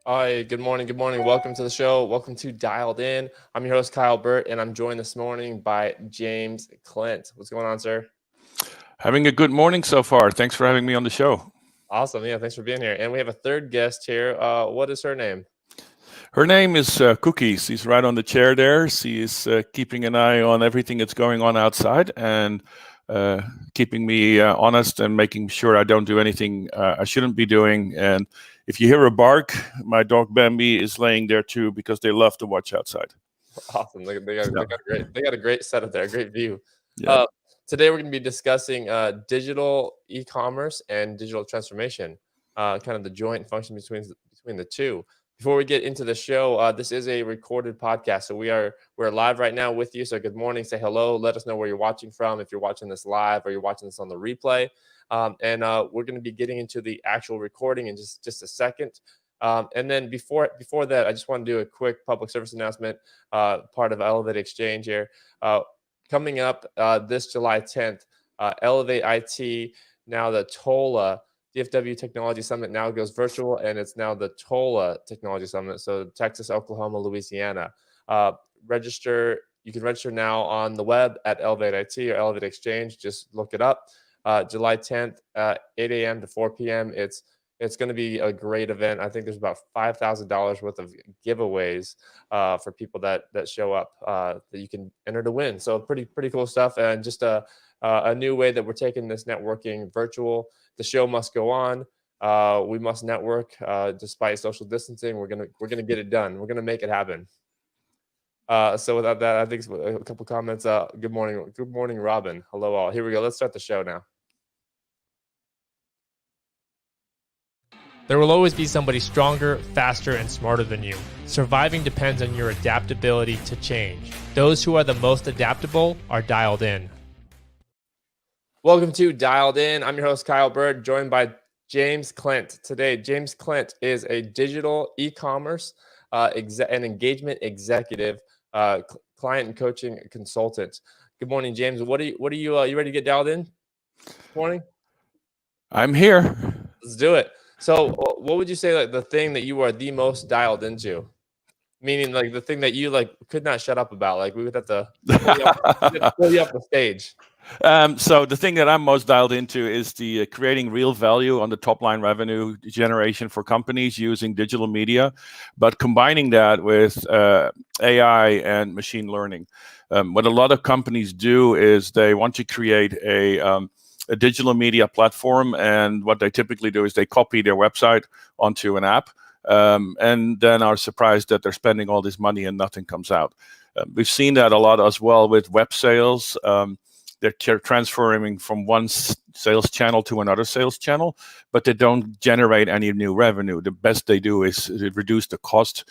Hi, good morning. Good morning. Welcome to the show. Welcome to Dialed In. I'm your host, Kyle Burt, and I'm joined this morning by James Clent. What's going on, sir? Having a good morning so far. Thanks for having me on the show. Awesome. Yeah, thanks for being here. And we have a third guest here. What is her name? Her name is Cookies. She's right on the chair there. She is keeping an eye on everything that's going on outside and keeping me honest and making sure I don't do anything I shouldn't be doing. And if you hear a bark, my dog Bambi is laying there too because they love to watch outside. Awesome. They So, got a great setup there, a great view. yeah. Uh, Today we're going to be discussing digital e-commerce and digital transformation, kind of the joint function between the two. Before we get into the show, this is a recorded podcast, so we're live right now with you. So good morning, say hello, let us know where you're watching from, if you're watching this live or you're watching this on the replay. And we're going to be getting into the actual recording in just a second. And then before that, I just want to do a quick public service announcement, part of ElevateXchange here. Coming up this July 10th, Elevate IT, now the TOLA DFW Technology Summit now goes virtual, and it's now the TOLA Technology Summit. So Texas, Oklahoma, Louisiana. Uh, you can register now on the web at Elevate IT or ElevateXchange. Just look it up. July 10th, 8 a.m. to 4 p.m. It's going to be a great event. I think there's about $5,000 worth of giveaways for people that show up that you can enter to win. So pretty cool stuff, and just a new way that we're taking this networking virtual. The show must go on. We must network despite social distancing. We're gonna get it done. We're gonna make it happen. So without that, I think a couple comments. Good morning, Robin. Hello all. Here we go. Let's start the show now. There will always be somebody stronger, faster, and smarter than you. Surviving depends on your adaptability to change. Those who are the most adaptable are dialed in. Welcome to Dialed In. I'm your host, Kyle Bird, joined by James Clent. Today, James Clent is a digital e-commerce and engagement executive, client and coaching consultant. Good morning, James. What are you ready to get dialed in? Good morning. I'm here. Let's do it. So, what would you say, like, the thing that you are the most dialed into? Meaning, like, the thing that you could not shut up about. Like, we would have to pull you up the stage. So the thing that I'm most dialed into is the creating real value on the top line revenue generation for companies using digital media, but combining that with AI and machine learning. What a lot of companies do is they want to create a digital media platform, and what they typically do is they copy their website onto an app, and then are surprised that they're spending all this money and nothing comes out. We've seen that a lot as well with web sales. They're transferring from one sales channel to another sales channel, but they don't generate any new revenue. The best they do is reduce the cost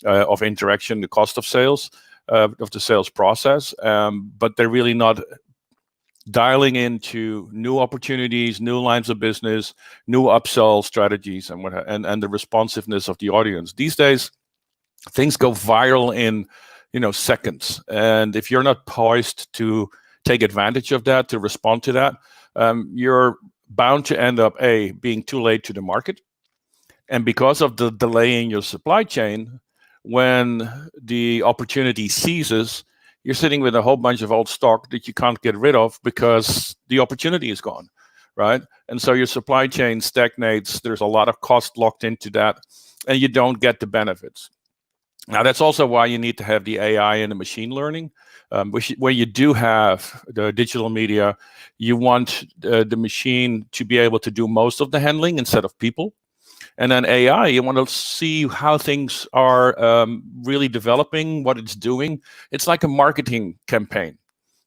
of interaction, the cost of sales, of the sales process, but they're really not dialing into new opportunities, new lines of business, new upsell strategies, and the responsiveness of the audience. These days, things go viral in seconds, and if you're not poised to take advantage of that, to respond to that, you're bound to end up being too late to the market, and because of the delay in your supply chain, when the opportunity ceases, you're sitting with a whole bunch of old stock that you can't get rid of because the opportunity is gone, right? And so your supply chain stagnates. There's a lot of cost locked into that, and you don't get the benefits. Now, that's also why you need to have the AI and the machine learning. Where you do have the digital media, you want the machine to be able to do most of the handling instead of people. And then AI, you want to see how things are really developing, what it's doing. It's like a marketing campaign.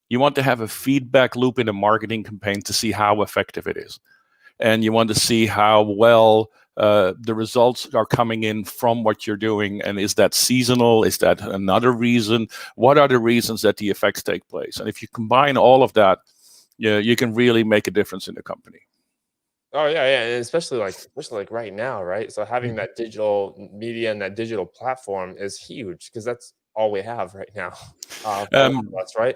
You want to have a feedback loop in a marketing campaign to see how effective it is. And you want to see how well the results are coming in from what you're doing. And is that seasonal? Is that another reason? What are the reasons that the effects take place? And if you combine all of that, you can really make a difference in the company. Oh yeah, and especially like right now, right? So having that digital media and that digital platform is huge because that's all we have right now. For a lot of us, right?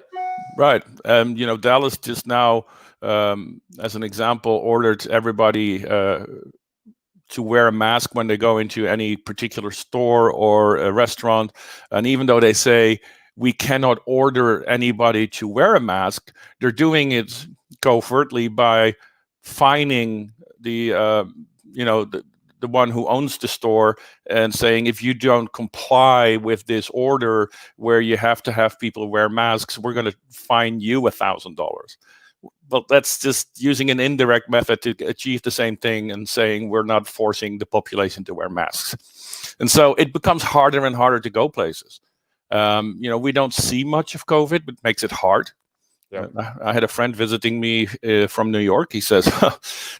Right. Dallas just now, as an example, ordered everybody to wear a mask when they go into any particular store or a restaurant. And even though they say we cannot order anybody to wear a mask, they're doing it covertly by fining the one who owns the store and saying, if you don't comply with this order where you have to have people wear masks, we're going to fine you $1,000. Well, that's just using an indirect method to achieve the same thing and saying we're not forcing the population to wear masks. And so it becomes harder and harder to go places. We don't see much of COVID, but it makes it hard. Yeah. I had a friend visiting me from New York. He says,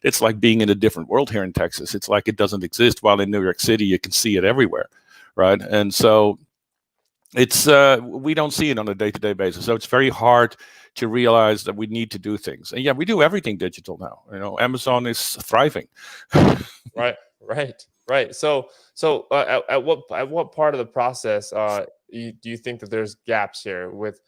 it's like being in a different world here in Texas. It's like it doesn't exist, while in New York City, you can see it everywhere, right? And so it's we don't see it on a day-to-day basis. So it's very hard to realize that we need to do things. And yeah, we do everything digital now. Amazon is thriving. Right. So at what part of the process do you think that there's gaps here with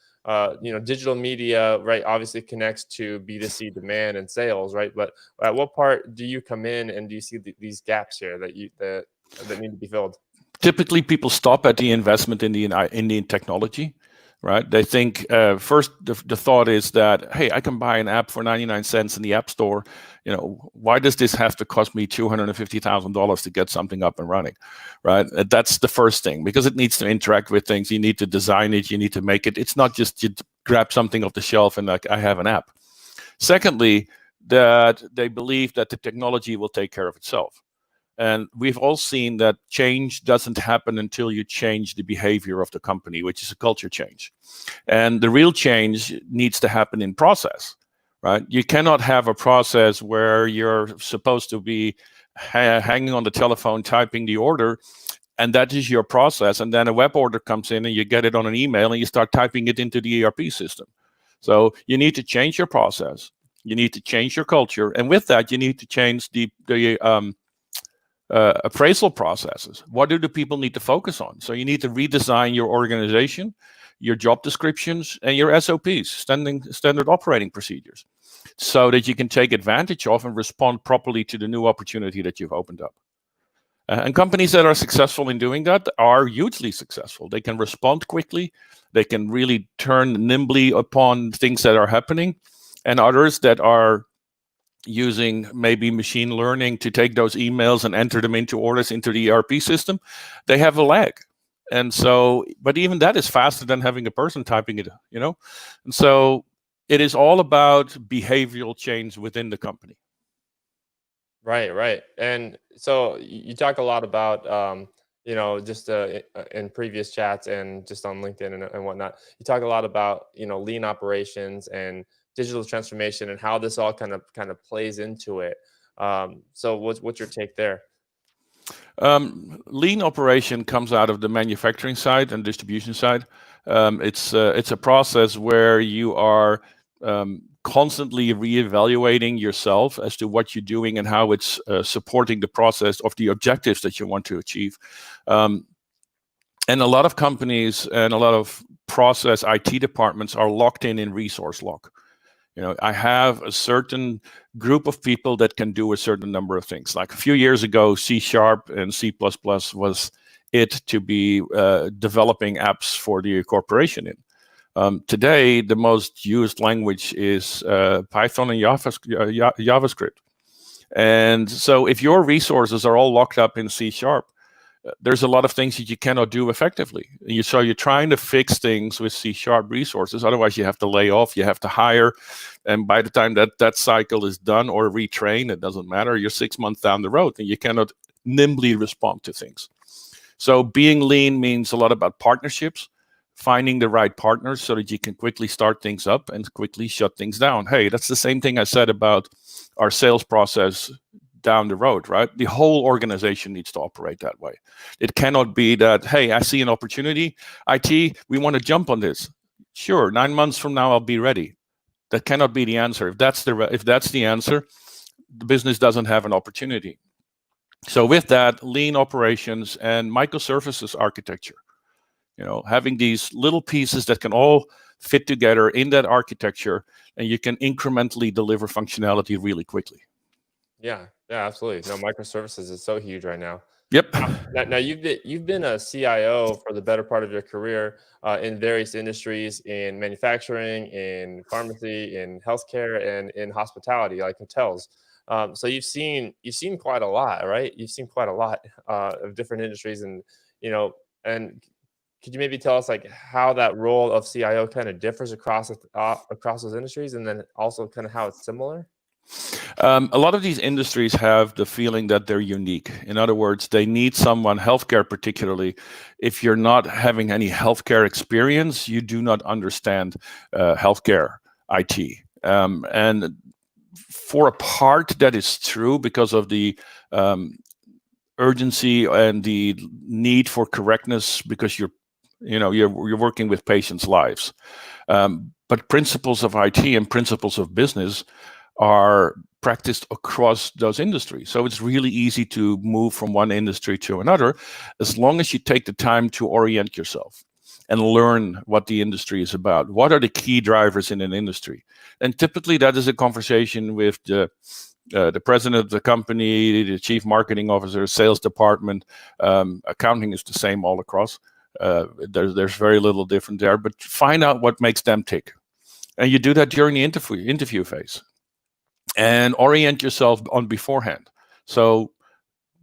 digital media, right? Obviously connects to B2C demand and sales, right? But at what part do you come in and do you see these gaps here that need to be filled? Typically, people stop at the investment in the technology, right? They think first the thought is that, hey, I can buy an app for 99 cents in the App Store. Why does this have to cost me $250,000 to get something up and running, right? That's the first thing, because it needs to interact with things. You need to design it. You need to make it. It's not just you grab something off the shelf and like, I have an app. Secondly, that they believe that the technology will take care of itself. And we've all seen that change doesn't happen until you change the behavior of the company, which is a culture change. And the real change needs to happen in process, right? You cannot have a process where you're supposed to be hanging on the telephone, typing the order, and that is your process. And then a web order comes in and you get it on an email and you start typing it into the ERP system. So you need to change your process. You need to change your culture. And with that, you need to change the appraisal processes. What do the people need to focus on? So you need to redesign your organization, your job descriptions, and your SOPs, standard operating procedures, so that you can take advantage of and respond properly to the new opportunity that you've opened up. And companies that are successful in doing that are hugely successful. They can respond quickly. They can really turn nimbly upon things that are happening. And others that are using maybe machine learning to take those emails and enter them into orders into the ERP system, they have a lag. And so, but even that is faster than having a person typing it, And so it is all about behavioral change within the company. Right. And so you talk a lot about, just in previous chats and just on LinkedIn and whatnot, you talk a lot about, lean operations and digital transformation and how this all kind of plays into it. So what's your take there? Lean operation comes out of the manufacturing side and distribution side. It's a process where you are constantly reevaluating yourself as to what you're doing and how it's supporting the process of the objectives that you want to achieve. And a lot of companies and a lot of process IT departments are locked in resource lock. I have a certain group of people that can do a certain number of things. Like a few years ago, C# and C++ was it to be developing apps for the corporation in. Today, the most used language is Python and JavaScript. And so if your resources are all locked up in C#, there's a lot of things that you cannot do effectively. So you're trying to fix things with C# resources. Otherwise, you have to lay off, you have to hire. And by the time that cycle is done or retrain, it doesn't matter. You're 6 months down the road and you cannot nimbly respond to things. So being lean means a lot about partnerships, finding the right partners so that you can quickly start things up and quickly shut things down. Hey, that's the same thing I said about our sales process down the road, right? The whole organization needs to operate that way. It cannot be that, hey, I see an opportunity. IT, we want to jump on this. Sure, 9 months from now, I'll be ready. That cannot be the answer. If that's the answer, the business doesn't have an opportunity. So with that, lean operations and microservices architecture, having these little pieces that can all fit together in that architecture, and you can incrementally deliver functionality really quickly. Yeah, Yeah, absolutely. No, microservices is so huge right now. Yep. Now you've been a CIO for the better part of your career in various industries, in manufacturing, in pharmacy, in healthcare, and in hospitality, like hotels. So you've seen quite a lot, right? You've seen quite a lot of different industries, and you know, and could you maybe tell us like how that role of CIO kind of differs across those industries, and then also kind of how it's similar? A lot of these industries have the feeling that they're unique. In other words, they need someone, healthcare particularly. If you're not having any healthcare experience, you do not understand healthcare IT. And for a part, that is true because of the um, urgency and the need for correctness, because you're working with patients' lives. But principles of IT and principles of business are practiced across those industries. So it's really easy to move from one industry to another, as long as you take the time to orient yourself and learn what the industry is about. What are the key drivers in an industry? And typically that is a conversation with the president of the company, the chief marketing officer, sales department. Accounting is the same all across. There's very little different there, but find out what makes them tick. And you do that during the interview phase, and orient yourself on beforehand. So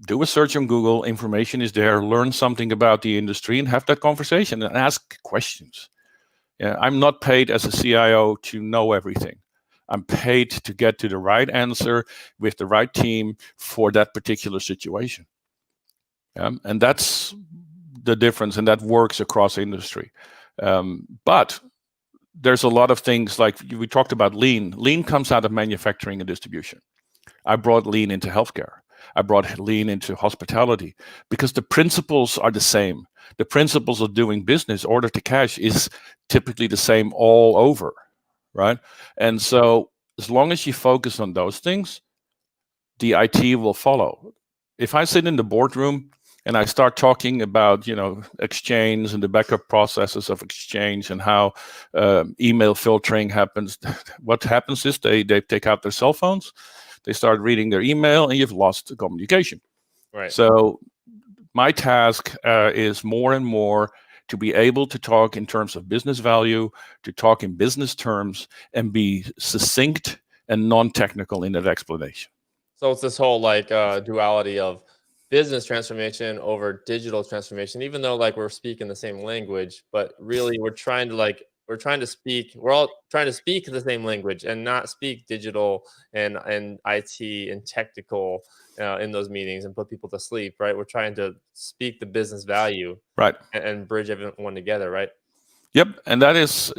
do a search on Google, information is there, learn something about the industry and have that conversation and ask questions. Yeah, I'm not paid as a CIO to know everything. I'm paid to get to the right answer with the right team for that particular situation. And that's the difference, and that works across industry. But there's a lot of things, like we talked about lean. Lean comes out of manufacturing and distribution. I brought lean into healthcare. I brought lean into hospitality because the principles are the same. The principles of doing business, order to cash, is typically the same all over, right? And so as long as you focus on those things, the IT will follow. If I sit in the boardroom and I start talking about, Exchange and the backup processes of Exchange and how email filtering happens, what happens is they take out their cell phones, they start reading their email, and you've lost the communication. Right. So my task is more and more to be able to talk in terms of business value, to talk in business terms, and be succinct and non-technical in that explanation. So it's this whole like duality of business transformation over digital transformation, even though like we're speaking the same language, but really we're all trying to speak the same language and not speak digital and IT and technical in those meetings and put people to sleep, right? We're trying to speak the business value, Right. and bridge everyone together, right? Yep. And that is,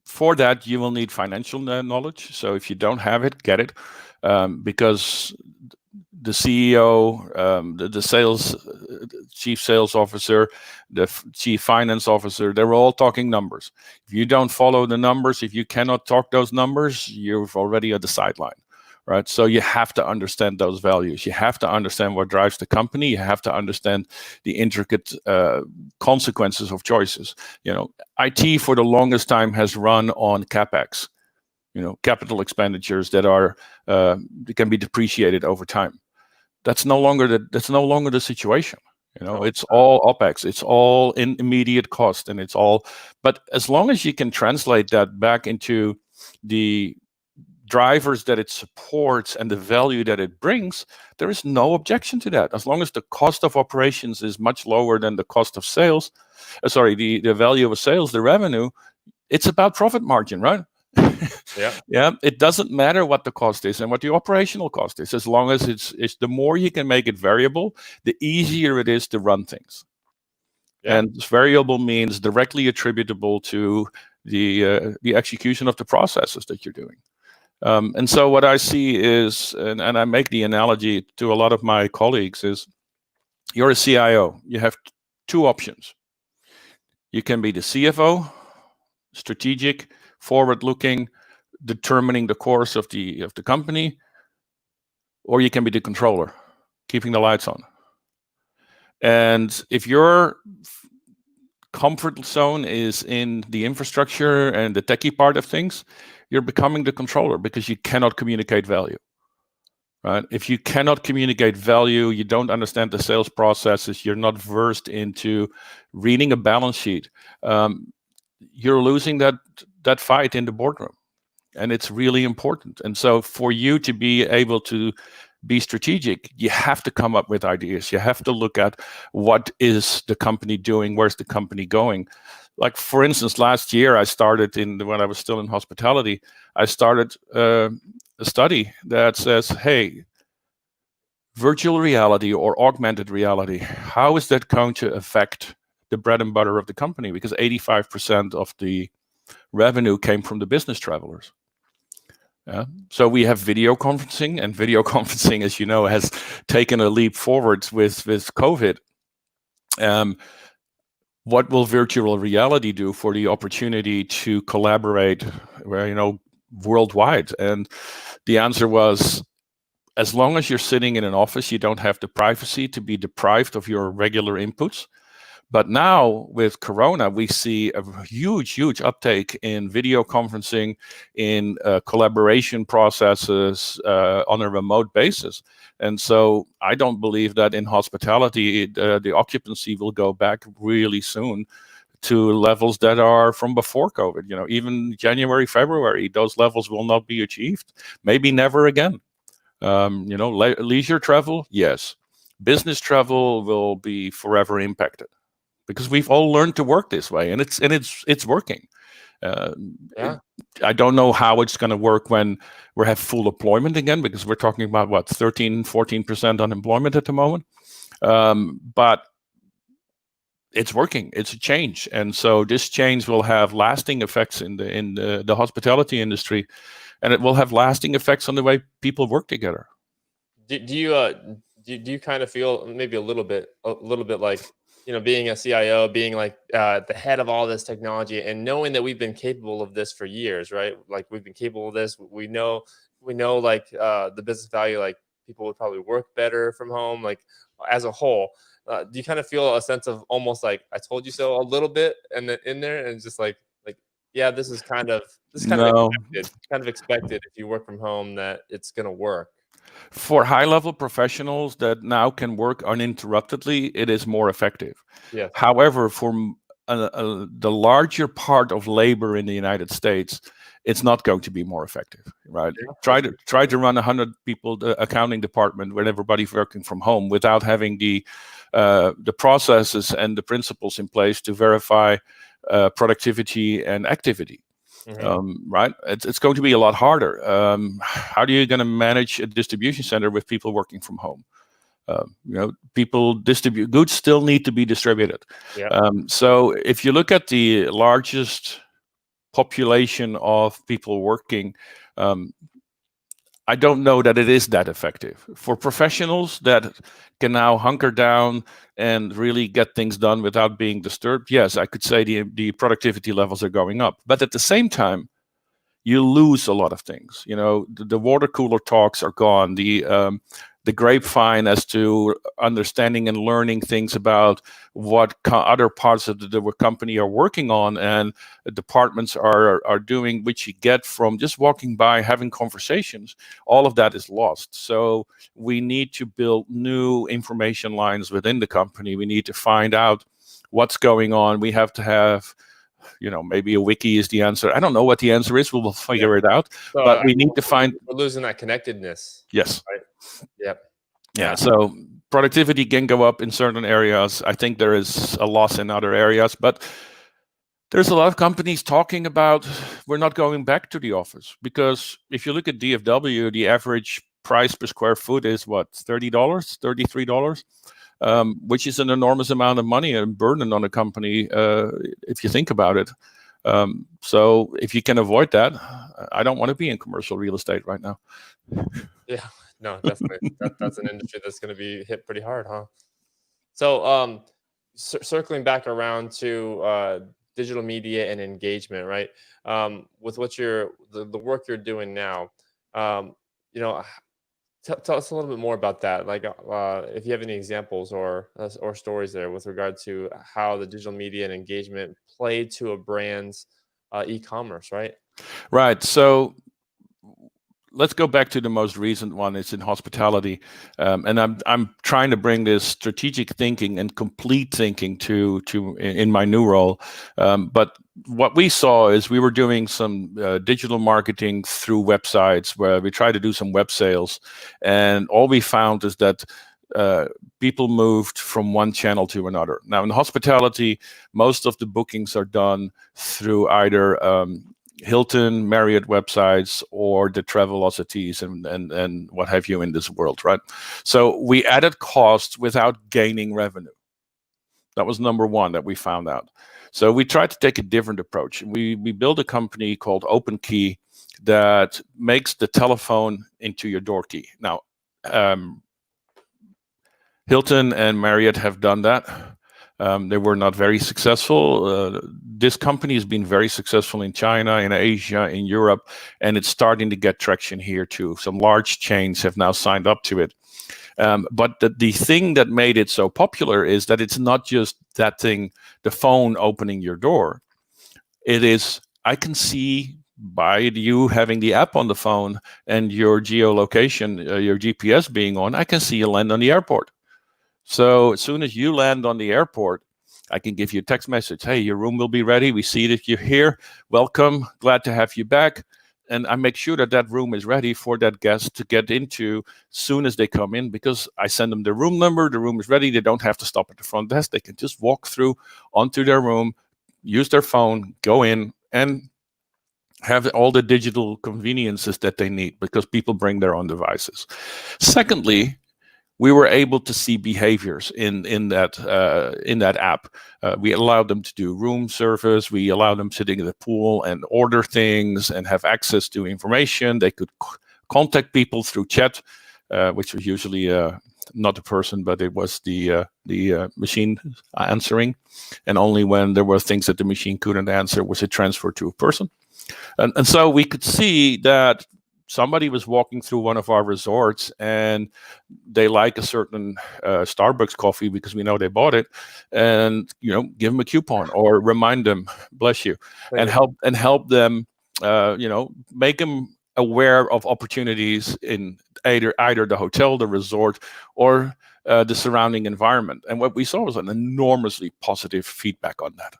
for that, you will need financial knowledge. So if you don't have it, get it. Because the CEO, the sales, chief sales officer, the chief finance officer, they're all talking numbers. If you don't follow the numbers, if you cannot talk those numbers, you're already at the sideline, right? So you have to understand those values. You have to understand what drives the company. You have to understand the intricate consequences of choices. IT for the longest time has run on CapEx, capital expenditures that can be depreciated over time. That's no longer the situation. It's all OpEx. It's all in immediate cost, and but as long as you can translate that back into the drivers that it supports and the value that it brings, there is no objection to that. As long as the cost of operations is much lower than the cost of sales, the value of sales, the revenue, it's about profit margin, right? Yeah. Yeah. It doesn't matter what the cost is and what the operational cost is, as long as it's the more you can make it variable, the easier it is to run things. Yeah. And variable means directly attributable to the execution of the processes that you're doing. And so what I see is, and I make the analogy to a lot of my colleagues, is you're a CIO. You have two options. You can be the CFO, strategic, forward-looking, determining the course of the company, or you can be the controller, keeping the lights on. And if your comfort zone is in the infrastructure and the techie part of things, you're becoming the controller because you cannot communicate value. right? If you cannot communicate value, you don't understand the sales processes, you're not versed into reading a balance sheet, you're losing that fight in the boardroom. And it's really important. And so for you to be able to be strategic, you have to come up with ideas. You have to look at what is the company doing, where's the company going. Like, for instance, last year I started when I was still in hospitality, I started a study that says, hey, virtual reality or augmented reality, how is that going to affect the bread and butter of the company? Because 85% of the revenue came from the business travelers. Yeah. So we have video conferencing, and video conferencing, as you know, has taken a leap forward with COVID. What will virtual reality do for the opportunity to collaborate, worldwide? And the answer was, as long as you're sitting in an office, you don't have the privacy to be deprived of your regular inputs. But now with Corona, we see a huge uptake in video conferencing, in collaboration processes on a remote basis. And so I don't believe that in hospitality, the occupancy will go back really soon to levels that are from before COVID. Even January, February, those levels will not be achieved. Maybe never again. Leisure travel, yes. Business travel will be forever impacted, because we've all learned to work this way, and it's working. I don't know how it's going to work when we have full employment again, because we're talking about 13-14% unemployment at the moment. But it's working. It's a change, and so this change will have lasting effects in the hospitality industry, and it will have lasting effects on the way people work together. Do you kind of feel maybe a little bit like, being a CIO, being like the head of all this technology, and knowing that we've been capable of this for years, right? Like, we've been capable of this. We know like the business value, like people would probably work better from home, like as a whole. Do you kind of feel a sense of almost like I told you so a little bit, and then in there, and it's just like yeah, this is kind of No. expected if you work from home, that it's gonna work. For high-level professionals that now can work uninterruptedly, it is more effective. Yes. However, for the larger part of labor in the United States, it's not going to be more effective, right? Yeah, try to run 100 people accounting department when everybody's working from home without having the processes and the principles in place to verify productivity and activity. Right? It's going to be a lot harder. How are you going to manage a distribution center with people working from home? People distribute goods, still need to be distributed. Yeah. So if you look at the largest population of people working, I don't know that it is that effective. For professionals that can now hunker down and really get things done without being disturbed, yes, I could say the productivity levels are going up. But at the same time, you lose a lot of things. The water cooler talks are gone. The grapevine as to understanding and learning things about what other parts of the company are working on and departments are doing, which you get from just walking by, having conversations. All of that is lost. So we need to build new information lines within the company. We need to find out what's going on. We have to have, maybe a wiki is the answer. I don't know what the answer is. We'll figure it out. So, but we need to find. We're losing that connectedness. Yes. Right. Yep. Yeah. So productivity can go up in certain areas. I think there is a loss in other areas, but there's a lot of companies talking about we're not going back to the office, because if you look at DFW, the average price per square foot is what, $30, $33. Which is an enormous amount of money and burden on a company, if you think about it. So if you can avoid that, I don't want to be in commercial real estate right now. Yeah, no, definitely. That's an industry that's going to be hit pretty hard, huh? So circling back around to digital media and engagement, right? With what the work you're doing now, tell us a little bit more about that. Like, if you have any examples or stories there with regard to how the digital media and engagement play to a brand's e-commerce, right? Right. So let's go back to the most recent one. It's in hospitality, and I'm trying to bring this strategic thinking and complete thinking to in my new role. But what we saw is we were doing some digital marketing through websites where we try to do some web sales, and all we found is that people moved from one channel to another. Now in hospitality, most of the bookings are done through either Hilton, Marriott websites, or the Travelocities and what have you in this world, right? So we added costs without gaining revenue. That was number one that we found out. So we tried to take a different approach. We built a company called OpenKey that makes the telephone into your door key. Now, Hilton and Marriott have done that. They were not very successful. This company has been very successful in China, in Asia, in Europe, and it's starting to get traction here too. Some large chains have now signed up to it. But the thing that made it so popular is that it's not just that thing, the phone opening your door. It is, I can see by you having the app on the phone and your geolocation, your GPS being on, I can see you land on the airport. So as soon as you land on the airport, I can give you a text message. Hey, your room will be ready. We see that you're here. Welcome. Glad to have you back. And I make sure that that room is ready for that guest to get into as soon as they come in, because I send them the room number. The room is ready. They don't have to stop at the front desk. They can just walk through onto their room, use their phone, go in, and have all the digital conveniences that they need, because people bring their own devices. Secondly, we were able to see behaviors in that app. We allowed them to do room service. We allowed them sitting in the pool and order things and have access to information. They could contact people through chat, which was usually not a person, but it was the machine answering. And only when there were things that the machine couldn't answer was it transferred to a person. And so we could see that somebody was walking through one of our resorts and they like a certain Starbucks coffee because we know they bought it, and give them a coupon or remind them, bless you, and help them, make them aware of opportunities in either the hotel, the resort, or the surrounding environment. And what we saw was an enormously positive feedback on that.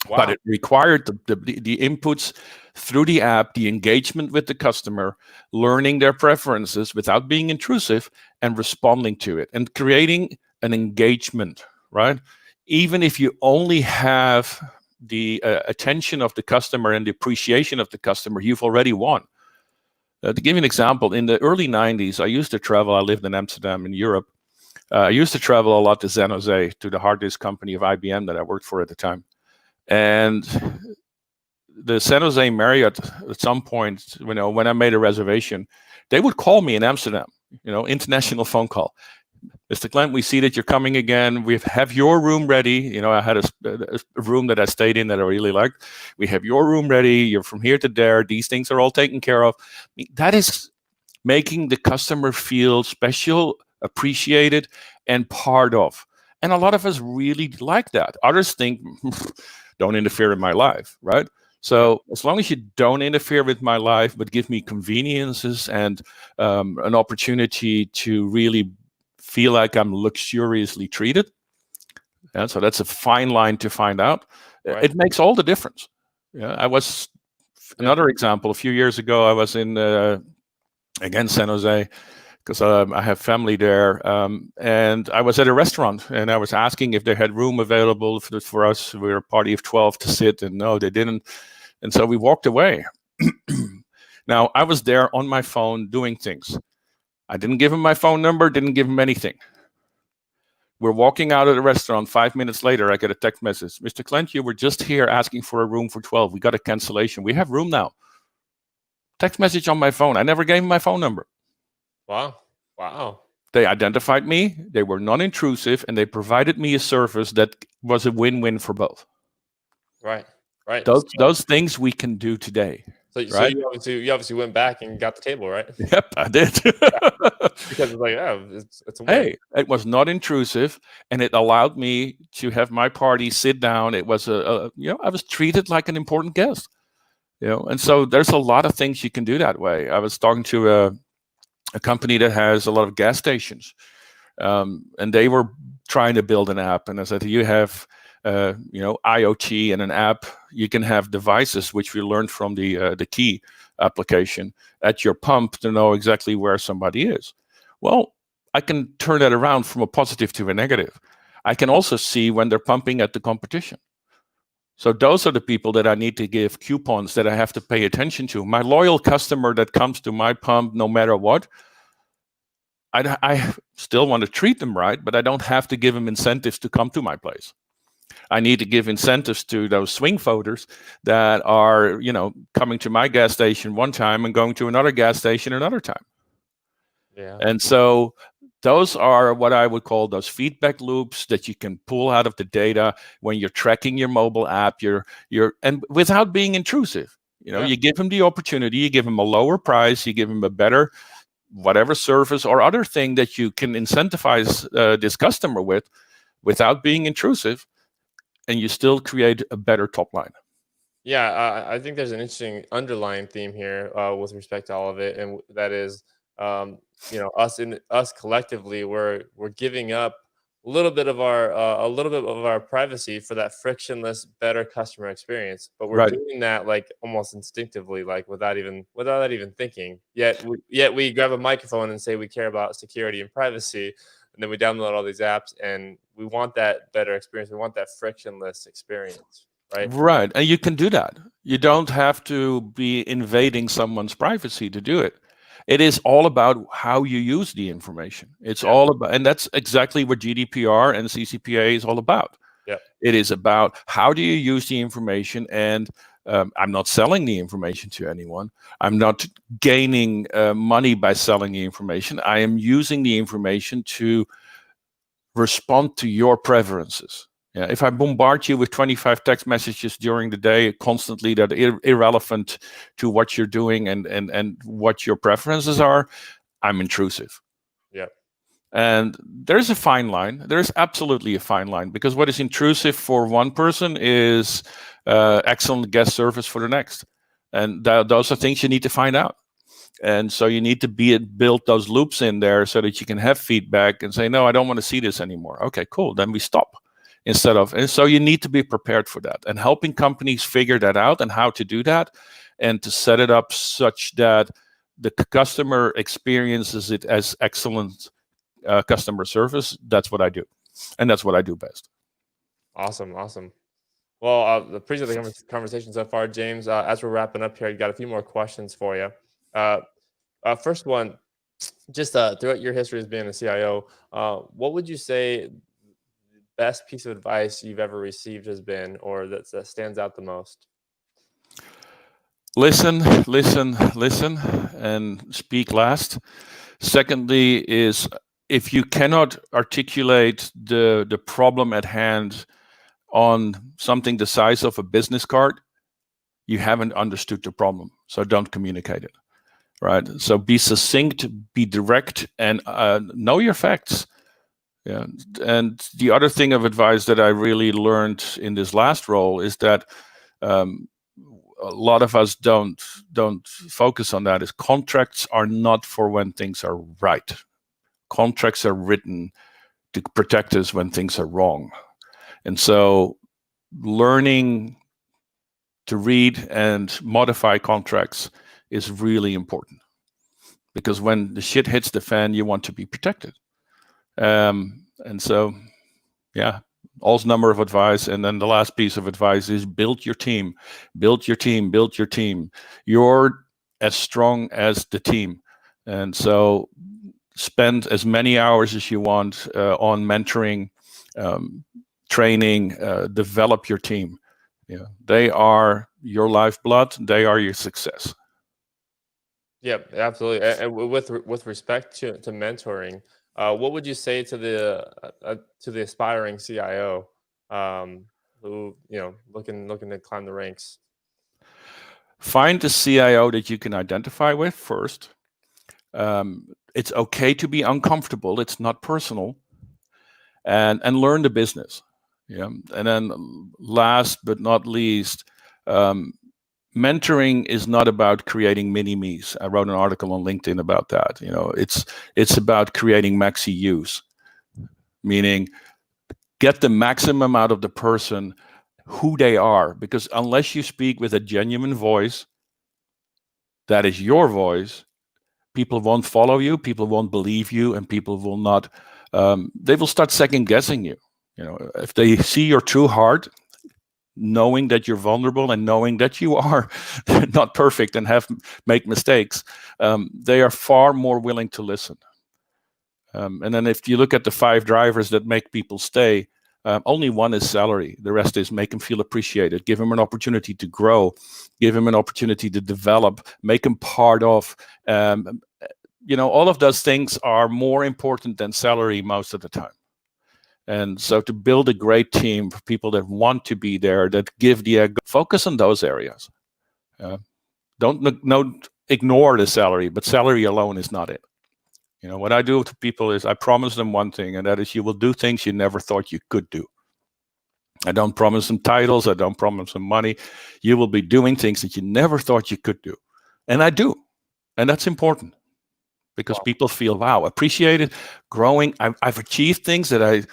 Wow. But it required the inputs through the app, the engagement with the customer, learning their preferences without being intrusive, and responding to it and creating an engagement, right? Even if you only have the attention of the customer and the appreciation of the customer, you've already won. To give you an example, in the early 90s, I used to travel. I lived in Amsterdam in Europe. I used to travel a lot to San Jose, to the hard disk company of IBM that I worked for at the time. And the San Jose Marriott, at some point, when I made a reservation, they would call me in Amsterdam, international phone call. Mr. Clent, we see that you're coming again. We have your room ready. I had a room that I stayed in that I really liked. We have your room ready. You're from here to there. These things are all taken care of. That is making the customer feel special, appreciated, and part of. And a lot of us really like that. Others think, don't interfere in my life, right? So as long as you don't interfere with my life, but give me conveniences and an opportunity to really feel like I'm luxuriously treated. And so that's a fine line to find out. Right. It makes all the difference. Another example, a few years ago, I was in, again, San Jose, because I have family there, and I was at a restaurant, and I was asking if they had room available for us. We were a party of 12 to sit, and no, they didn't. And so we walked away. Now, I was there on my phone doing things. I didn't give him my phone number, didn't give him anything. We're walking out of the restaurant. 5 minutes later, I get a text message. Mr. Clent, you were just here asking for a room for 12. We got a cancellation. We have room now. Text message on my phone. I never gave him my phone number. Wow. They identified me, they were non-intrusive, and they provided me a service that was a win-win for both. Right. Those things we can do today. So you obviously went back and got the table, right? Yep, I did. Because it's like, it's a win. Hey, it was not intrusive, and it allowed me to have my party sit down. It was I was treated like an important guest. And so there's a lot of things you can do that way. I was talking to a company that has a lot of gas stations, and they were trying to build an app. And I said, you have IoT and an app. You can have devices, which we learned from the key application, at your pump to know exactly where somebody is. Well, I can turn that around from a positive to a negative. I can also see when they're pumping at the competition. So those are the people that I need to give coupons, that I have to pay attention to. My loyal customer that comes to my pump no matter what, I still want to treat them right, but I don't have to give them incentives to come to my place. I need to give incentives to those swing voters that are, coming to my gas station one time and going to another gas station another time. Yeah. And so those are what I would call those feedback loops that you can pull out of the data when you're tracking your mobile app. And without being intrusive. You give them the opportunity, you give them a lower price, you give them a better whatever service or other thing that you can incentivize this customer with, without being intrusive, and you still create a better top line. Yeah, I think there's an interesting underlying theme here with respect to all of it, and that is, us collectively, we're giving up a little bit of our privacy for that frictionless, better customer experience. But we're Right. doing that like almost instinctively, like without even thinking. Yet we grab a microphone and say we care about security and privacy, and then we download all these apps, and we want that better experience. We want that frictionless experience. Right. And you can do that. You don't have to be invading someone's privacy to do it. It is all about how you use the information. It's all about, and that's exactly what GDPR and CCPA is all about. Yeah. It is about how do you use the information, and I'm not selling the information to anyone. I'm not gaining money by selling the information. I am using the information to respond to your preferences. Yeah, if I bombard you with 25 text messages during the day constantly that are irrelevant to what you're doing and what your preferences are, I'm intrusive. Yeah. And there's a fine line. There's absolutely a fine line, because what is intrusive for one person is excellent guest service for the next. And those are things you need to find out. And so you need to build those loops in there so that you can have feedback and say, no, I don't want to see this anymore. Okay, cool. Then we stop. And so you need to be prepared for that, and helping companies figure that out and how to do that, and to set it up such that the customer experiences it as excellent customer service. That's what I do. And that's what I do best. Awesome. Well, I appreciate the conversation so far, James. As we're wrapping up here, I got a few more questions for you. First one, just throughout your history as being a CIO, what would you say the best piece of advice you've ever received has been, or that stands out the most? Listen, and speak last. Secondly is, if you cannot articulate the problem at hand on something the size of a business card, you haven't understood the problem. So don't communicate it, right? So be succinct, be direct, and know your facts. Yeah. And the other thing of advice that I really learned in this last role is that a lot of us don't focus on that, is contracts are not for when things are right. Contracts are written to protect us when things are wrong. And so learning to read and modify contracts is really important, because when the shit hits the fan, you want to be protected. And so, yeah, all's number of advice. And then the last piece of advice is build your team. You're as strong as the team. And so spend as many hours as you want on mentoring, training, develop your team. Yeah, they are your lifeblood. They are your success. Yep, absolutely. And with respect to mentoring, what would you say to the aspiring CIO who looking to climb the ranks? Find a CIO that you can identify with first. It's okay to be uncomfortable. It's not personal. And learn the business. Yeah. And then last but not least, mentoring is not about creating mini-me's. I wrote an article on LinkedIn about that. It's about creating maxi use, meaning get the maximum out of the person, who they are, because unless you speak with a genuine voice, that is your voice, people won't follow you, people won't believe you, and people will not, they will start second guessing you. If they see your true heart, knowing that you're vulnerable and knowing that you are not perfect and make mistakes, they are far more willing to listen. And then if you look at the 5 drivers that make people stay, only one is salary. The rest is make them feel appreciated, give them an opportunity to grow, give them an opportunity to develop, make them part of. All of those things are more important than salary most of the time. And so to build a great team for people that want to be there, that give focus on those areas. Don't ignore the salary, but salary alone is not it. What I do to people is I promise them one thing, and that is you will do things you never thought you could do. I don't promise them titles. I don't promise them money. You will be doing things that you never thought you could do. And I do. And that's important because people feel, wow, appreciated, growing. I've achieved things that I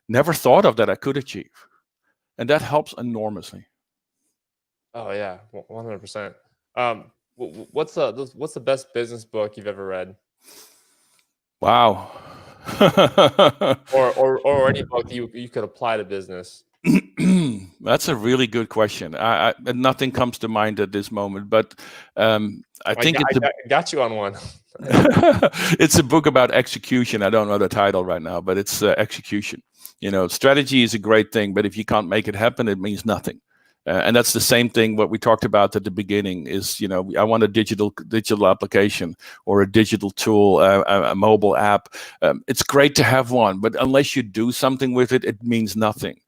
never thought of that I could achieve. And that helps enormously. Oh yeah, 100%. What's the best business book you've ever read? Wow. or any book you could apply to business. That's a really good question. Nothing comes to mind at this moment, but I think I got you on one. It's a book about execution. I don't know the title right now, but it's execution. Strategy is a great thing, but if you can't make it happen, it means nothing. And that's the same thing what we talked about at the beginning is, I want a digital application or a digital tool, a mobile app. It's great to have one, but unless you do something with it, it means nothing.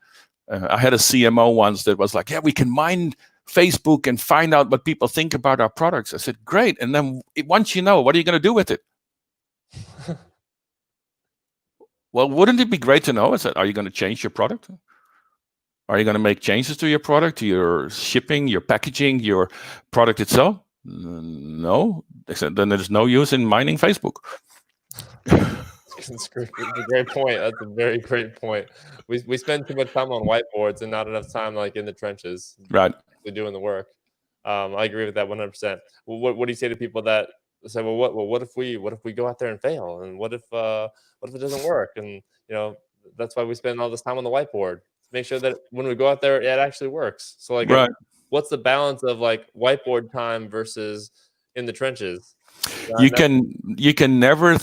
I had a CMO once that was like, yeah, we can mine Facebook and find out what people think about our products. I said, great. And then once you know, what are you going to do with it? Well, wouldn't it be great to know? I said, are you going to change your product? Are you going to make changes to your product, to your shipping, your packaging, your product itself? No. They said, then there's no use in mining Facebook. That's a great point. That's a very great point. We spend too much time on whiteboards and not enough time in the trenches. Right. Doing the work. I agree with that 100%. What do you say to people that say, what if we go out there and fail, and what if it doesn't work? And that's why we spend all this time on the whiteboard. Make sure that when we go out there, it actually works. So right. What's the balance of whiteboard time versus in the trenches? You can never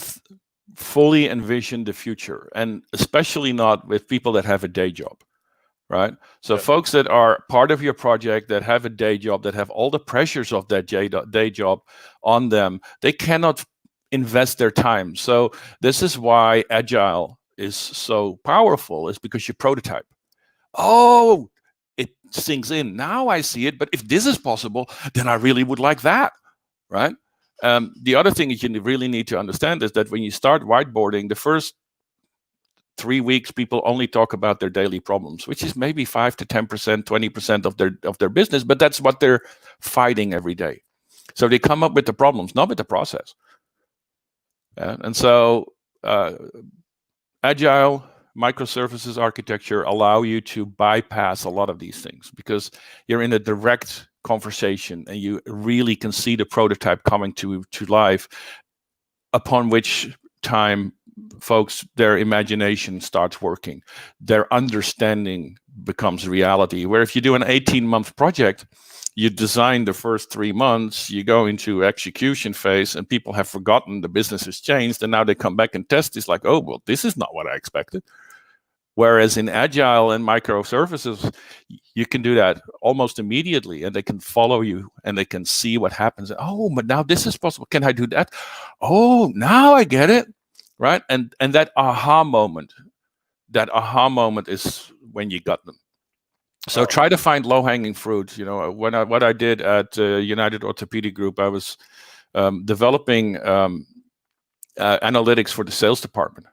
fully envision the future, and especially not with people that have a day job, right? So folks that are part of your project, that have a day job, that have all the pressures of that day job on them, they cannot invest their time. So this is why Agile is so powerful, is because you prototype. Oh, it sinks in. Now I see it, but if this is possible, then I really would like that, right? The other thing that you really need to understand is that when you start whiteboarding, the first 3 weeks, people only talk about their daily problems, which is maybe 5 to 10%, 20% of their business, but that's what they're fighting every day. So they come up with the problems, not with the process. And so Agile microservices architecture allow you to bypass a lot of these things because you're in a direct conversation and you really can see the prototype coming to life, upon which time folks, their imagination starts working, their understanding becomes reality. Where if you do an 18-month project, you design the first 3 months, you go into execution phase, and people have forgotten the business has changed, and now they come back and test. It's like, oh, well, this is not what I expected. Whereas in Agile and microservices, you can do that almost immediately, and they can follow you, and they can see what happens. Oh, but now this is possible. Can I do that? Oh, now I get it, right? And that aha moment is when you got them. So try to find low-hanging fruit. What I did at United Orthopedic Group, I was developing analytics for the sales department.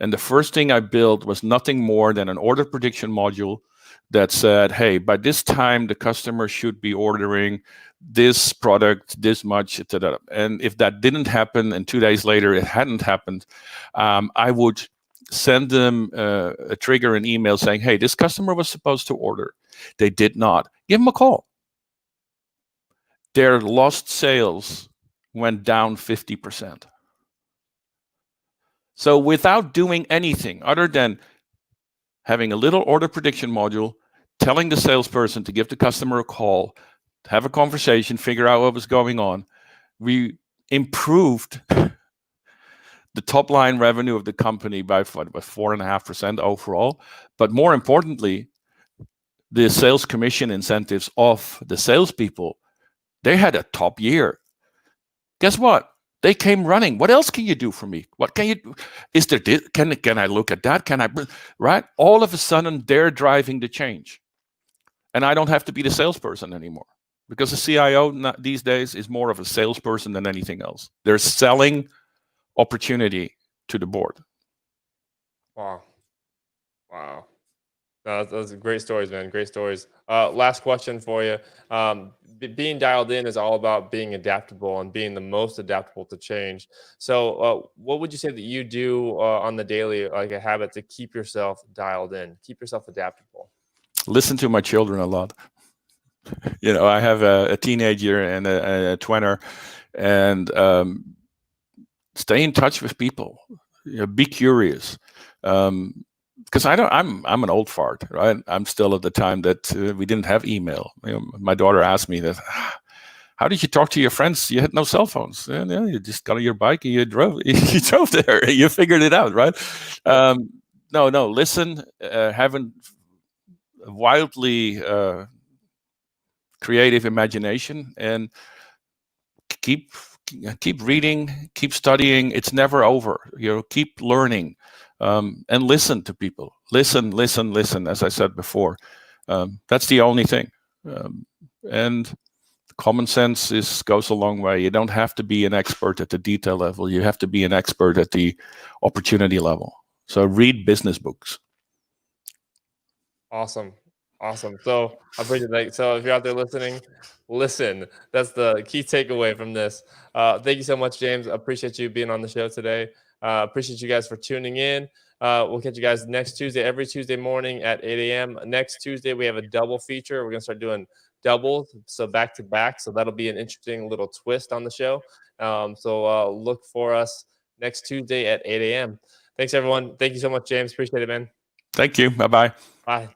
And the first thing I built was nothing more than an order prediction module that said, hey, by this time the customer should be ordering this product this much, etc. And if that didn't happen and 2 days later it hadn't happened, I would send them a trigger, an email saying, hey, this customer was supposed to order. They did not. Give them a call. Their lost sales went down 50%. So without doing anything other than having a little order prediction module, telling the salesperson to give the customer a call, have a conversation, figure out what was going on, we improved the top line revenue of the company by 4.5% overall. But more importantly, the sales commission incentives of the salespeople, they had a top year. Guess what? They came running. What else can you do for me? What can you do? Is there, can I look at that? Can I, right? All of a sudden, they're driving the change. And I don't have to be the salesperson anymore, because the CIO these days is more of a salesperson than anything else. They're selling opportunity to the board. Wow. Those are great stories, man. Great stories. Last question for you. Being dialed in is all about being adaptable and being the most adaptable to change. So what would you say that you do on the daily, like a habit to keep yourself dialed in, keep yourself adaptable? Listen to my children a lot. I have a teenager and a twinner, and stay in touch with people. Be curious. Because I'm an old fart, right? I'm still at the time that we didn't have email. My daughter asked me that, how did you talk to your friends? You had no cell phones. And, you just got on your bike and you drove. You drove there. You figured it out, right? No. Listen. Have a wildly creative imagination, and keep reading, keep studying. It's never over. Keep learning. And listen to people. Listen. As I said before, that's the only thing. And common sense goes a long way. You don't have to be an expert at the detail level. You have to be an expert at the opportunity level. So read business books. Awesome. So I appreciate that. So if you're out there listening, listen. That's the key takeaway from this. Thank you so much, James. I appreciate you being on the show today. Appreciate you guys for tuning in. We'll catch you guys next Tuesday, every Tuesday morning at 8 a.m. Next Tuesday, we have a double feature. We're going to start doing doubles, so back to back. So that'll be an interesting little twist on the show. So look for us next Tuesday at 8 a.m. Thanks, everyone. Thank you so much, James. Appreciate it, man. Thank you. Bye-bye. Bye.